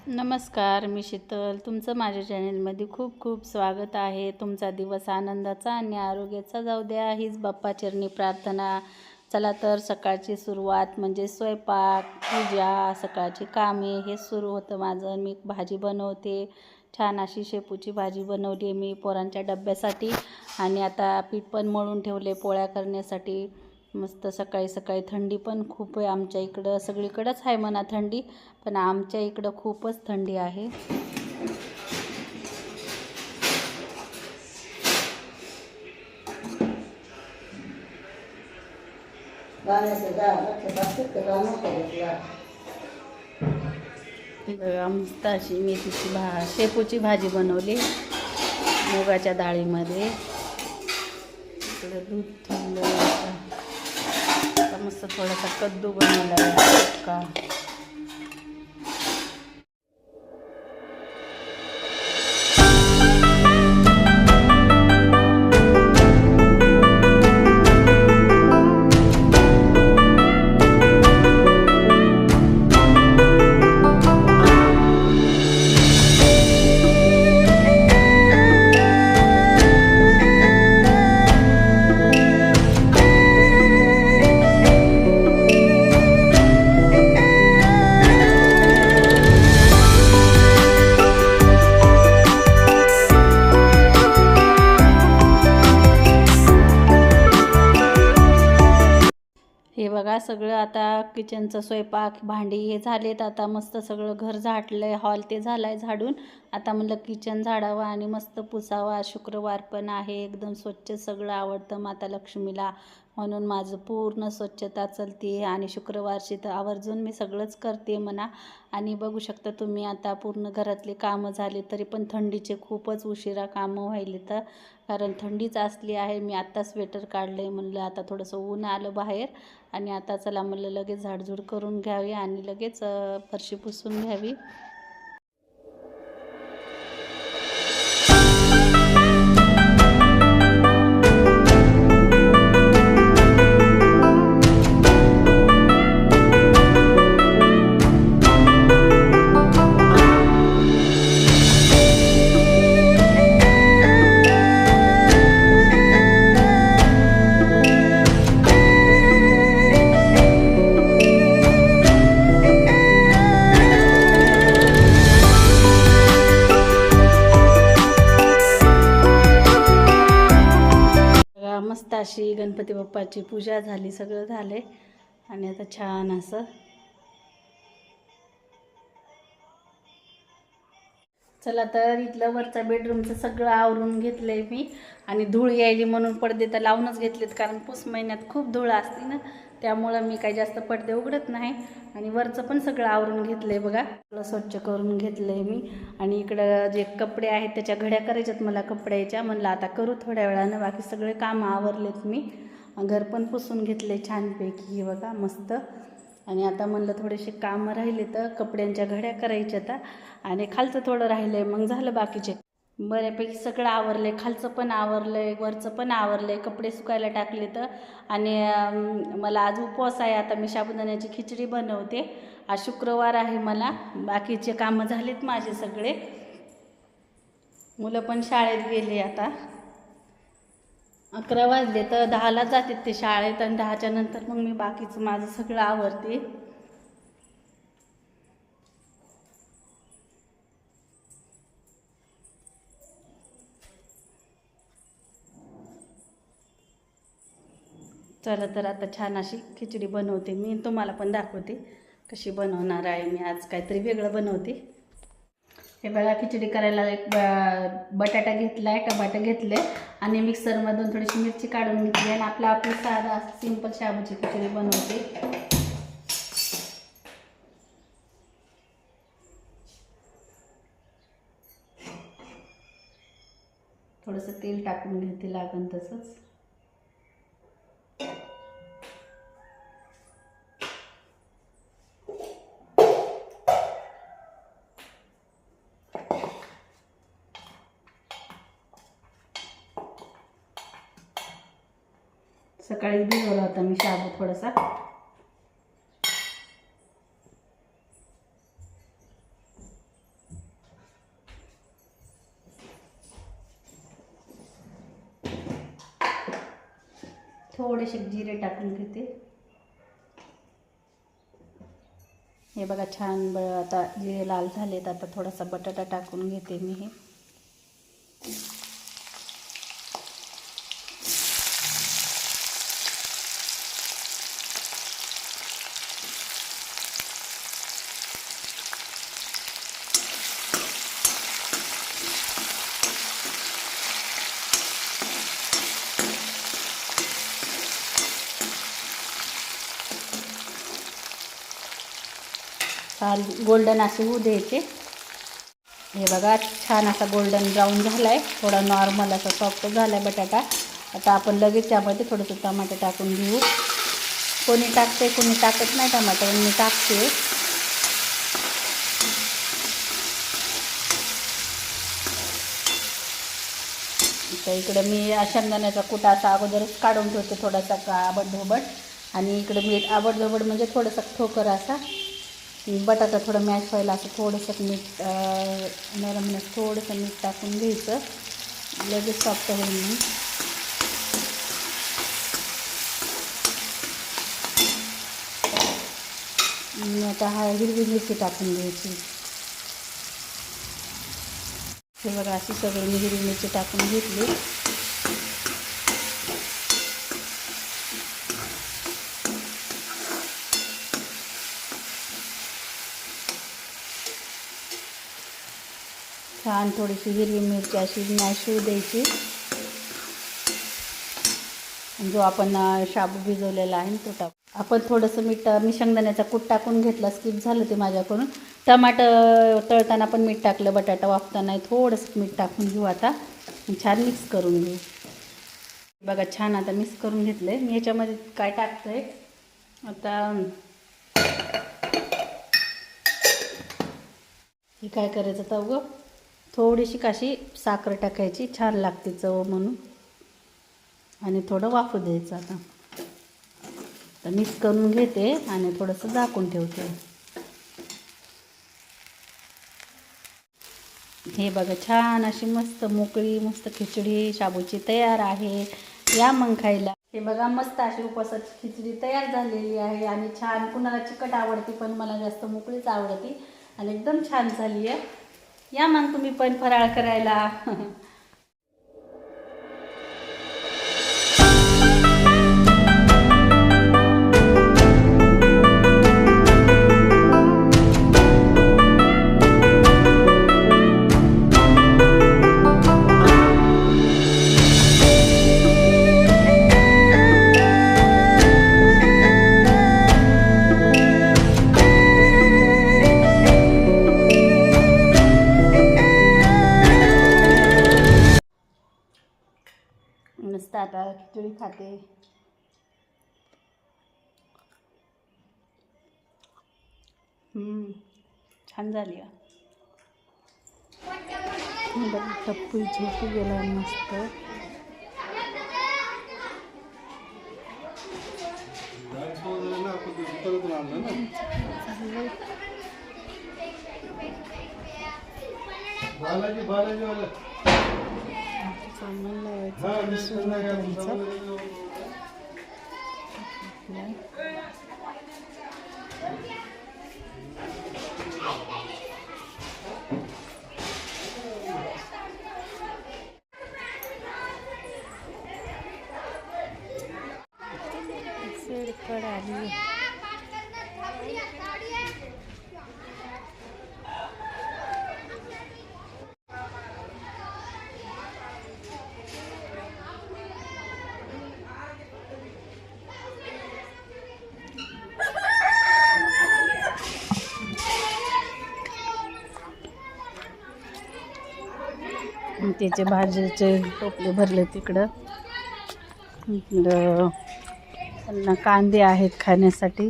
नमस्कार, मी शीतल. तुमचं माझ्या चॅनलमध्ये खूप खूप स्वागत आहे. तुमचा दिवस आनंदाचा आणि आरोग्याचा जाऊ द्या, हीच बाप्पाचरणी प्रार्थना. चला तर सकाळची सुरुवात म्हणजे स्वयंपाक, पूजा, सकाळची कामे हे सुरू होतं माझं. मी भाजी बनवते, छान अशी शेपूची भाजी बनवली मी पोरांच्या डब्यासाठी. आणि आता पीठ पण मळून ठेवले पोळ्या करण्यासाठी. मस्त सकाळी सकाळी. थंडी पण खूप आहे आमच्या इकडं, सगळीकडंच आहे म्हणा थंडी, पण आमच्या इकडं खूपच थंडी आहे. मस्त अशी मेथीची शेपूची भाजी बनवली मुगाच्या डाळीमध्ये. इकडं दूध ठेवलं, मस्त थोडासा कद्दू बनवला का. हे बघा सगळं आता किचनचं स्वयंपाक भांडी हे झालेत. आता मस्त सगळं घर झाडलं आहे, हॉल ते झाला आहे झाडून. आता म्हणलं किचन झाडावं आणि मस्त पुसावा. शुक्रवार पण आहे, एकदम स्वच्छ सगळं आवडतं माता लक्ष्मीला, म्हणून माझं पूर्ण स्वच्छता चलते. आणि शुक्रवारची तर आवर्जून मी सगळंच करते म्हणा. आणि बघू शकता तुम्ही आता पूर्ण घरातले कामं झाले, तरी पण थंडीचे खूपच उशिरा कामं व्हायले. तर कारण थंडीच असली आहे. मी आत्ता स्वेटर काढलं आहे, म्हणलं आता थोडंसं ऊन आलं बाहेर. आणि आता चला म्हणलं लगेच झाडझूड करून घ्यावी आणि लगेच फरशी पुसून घ्यावी. मस्त अशी गणपती बाप्पाची पूजा झाली, सगळं झाले. आणि आता छान असं चला तर इथलं वरचं बेडरूमचं सगळं आवरून घेतलंय मी. आणि धूळ यायली म्हणून पडदे तर लावूनच घेतलेत, कारण पुस महिन्यात खूप धूळ असते ना, त्यामुळं मी काही जास्त पडदे उघडत नाही. आणि वरचं पण सगळं आवरून घेतलंय बघा, सगळं स्वच्छ करून घेतलंय मी. आणि इकडं जे कपडे आहेत त्याच्या घड्या करायच्यात मला कपड्याच्या, म्हणलं आता करू थोड्या वेळानं. बाकी सगळे कामं आवरलेत मी. घर पण पुसून घेतले छानपैकी, हे बघा मस्त. आणि आता म्हणलं थोडेसे कामं राहिले तर कपड्यांच्या घड्या करायच्या आता. आणि खालचं थोडं राहिलं आहे, मग झालं बाकीचे. बऱ्यापैकी सगळं आवरलं आहे, खालचं पण आवरलं आहे, वरचं पण आवरलं आहे, कपडे सुकायला टाकले तर. आणि मला आज उपवास आहे, आता मी साबुदाण्याची खिचडी बनवते. आज शुक्रवार आहे मला. बाकीचे कामं झालेत माझे सगळे. मुलं पण शाळेत गेले आता. 11 वाजले तर 10ला जातात ते शाळेत. आणि 10च्या नंतर मग मी बाकीचं माझं सगळं आवरते. चला तर आता छान अशी खिचडी बनवते मी, तुम्हाला पण दाखवते कशी बनवणार आहे मी. आज काहीतरी वेगळं बनवते. हे बघा, खिचडी करायला एक बटाटा घेतला आहे, टमाटर घेतले आणि मिक्सरमधून थोडीशी मिरची काढून घेतली. आणि आपली साधा सिंपल शाबूची खिचडी बनवते. थोडंसं तेल टाकून घेते लागेल तसंच. सकाळी भिजवला होता मी शाबू थोडासा. थोडेसे जिरे टाकून घेते. हे बघा छान आता जिरे लाल झालेत. आता थोडासा बटाटा टाकून घेते मी. हे गोल्डन असे होऊ द्यायचे. हे बघा छान असा गोल्डन ब्राऊन झाला आहे. थोडा नॉर्मल असा सॉफ्ट झाला आहे बटाटा. आता आपण लगेच त्यामध्ये थोडंसं टमाटर टाकून घेऊ. कोणी टाकते कोणी टाकत नाही टमाटर, मी टाकते. तर इकडं मी शेंगदाण्याचा कुटा असा अगोदरच काढून ठेवते थोडासा आबडधोबड. आणि इकडं मीठ आबडधोबड म्हणजे थोडासा ठोकर असा. बटाटा थोडं मॅश व्हायला असं थोडंसं मीठ नरम थोडंसं मीठ टाकून घ्यायचं. लगेच सॉफ्ट होईल. मी आता हिरवी मिरची टाकून घ्यायची. हे बघा अशी सगळी मी हिरवी मिरची टाकून घेतली. छान थोडीशी हिरवी मिरची अशी मॅश होऊ द्यायची. जो आपण शाबू भिजवलेला आहे तो टाकू. आपण थोडंसं मी शेंगदाण्याचा कूट टाकून घेतला. स्किप झालं ते माझ्याकडून. टमाटर तळताना पण मीठ टाकलं, बटाटा वाफताना थोडंसं मीठ टाकून घेऊ. आता छान मिक्स करून घेऊ. बघा छान आता मिक्स करून घेतलं आहे. मी ह्याच्यामध्ये काय टाकतं आहे आता, हे काय करायचं तर गं, थोडीशी काशी साखर टाकायची, छान लागते चव म्हणून. आणि थोडं वाफू द्यायचं. आता मिक्स करून घेते आणि थोडंसं झाकून ठेवते. हे बघा छान अशी मस्त मोकळी मस्त खिचडी शाबूची तयार आहे. या मग खायला. हे बघा मस्त अशी उपवासाची खिचडी तयार झालेली आहे. आणि छान कुणाला चिकट आवडते पण मला जास्त मोकळीच आवडते. आणि एकदम छान झाली आहे. या मग तुम्ही पण फराळ करायला. मस्त आता खिचडी खाते. छान झाली. टप्पू झोपी गेला मस्त. सामान लावायचं. आली. त्याचे भाजीचे टोपले भरले तिकडं. त्यांना कांदे आहेत खाण्यासाठी.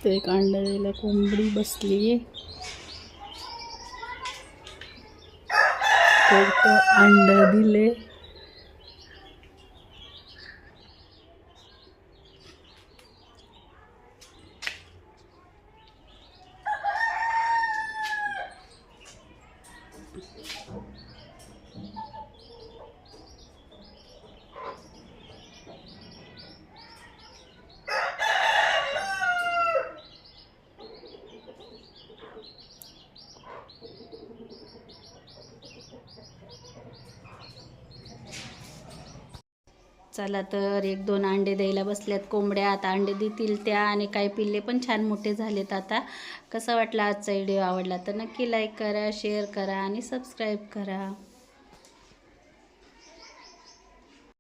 इथं एक अंडा द्यायला कोंबडी बसली आहे. अंडा दिले. चला तर 1-2 अंडे द्यायला बसल्यात कोंबड्या. आता अंडे देतील त्या आणि काही पिल्ले पण छान मोठे झालेत आता. कसा वाटला आजचा व्हिडिओ? आवडला तर नक्की लाईक करा, शेअर करा आणि सबस्क्राईब करा.